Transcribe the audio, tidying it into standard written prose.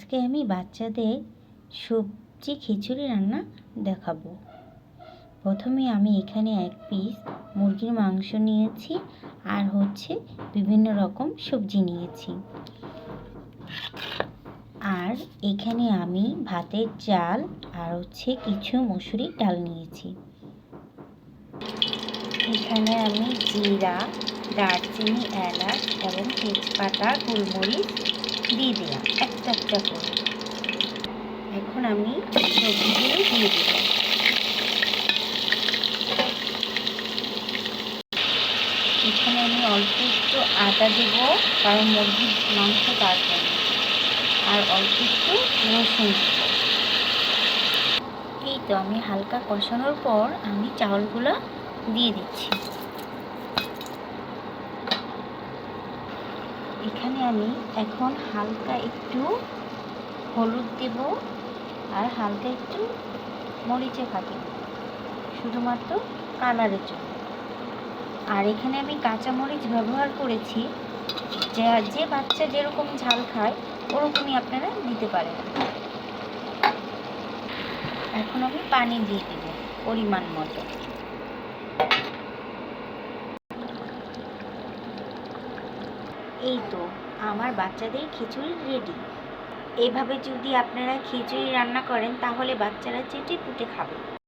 আজকে আমি বাচ্চাদের সবজি খিচুড়ি রান্না দেখাবো। প্রথমে আমি এখানে 1 পিস মুরগির মাংস নিয়েছি আর বিভিন্ন রকম সবজি নিয়েছি। আর এখানে আমি ভাতের চাল আর কিছু মসুরির ডাল নিয়েছি। এখানে আমি জিরা, দারচিনি, এলাচ এবং তেজপাতা, গোলমরিচ দিয়ে দিলাম একটা একটা করে। এখন আমি সবজিগুলো দিয়ে দেব। এখানে আমি অল্প একটু আদা দেব, কারণ মুরগির মাংস তার জন্য, আর অল্প একটু রসুন দেব। এই তো আমি হালকা কষানোর পর আমি চাউলগুলো দিয়ে দিচ্ছি। এখানে আমি এখন হালকা একটু হলুদ দেব আর হালকা একটু মরিচে ফাঁকি দেব, শুধুমাত্র কালারের জন্য। আর এখানে আমি কাঁচামরিচ ব্যবহার করেছি, যে বাচ্চা যেরকম ঝাল খায় ওরকমই আপনারা দিতে পারেন। এখন আমি পানি দিয়ে দেব পরিমাণ মতো। এই তো আমার বাচ্চাদের খিচুড়ি রেডি। এভাবে যদি আপনারা খিচুড়ি রান্না করেন তাহলে বাচ্চারা চেটে পুটে খাবে।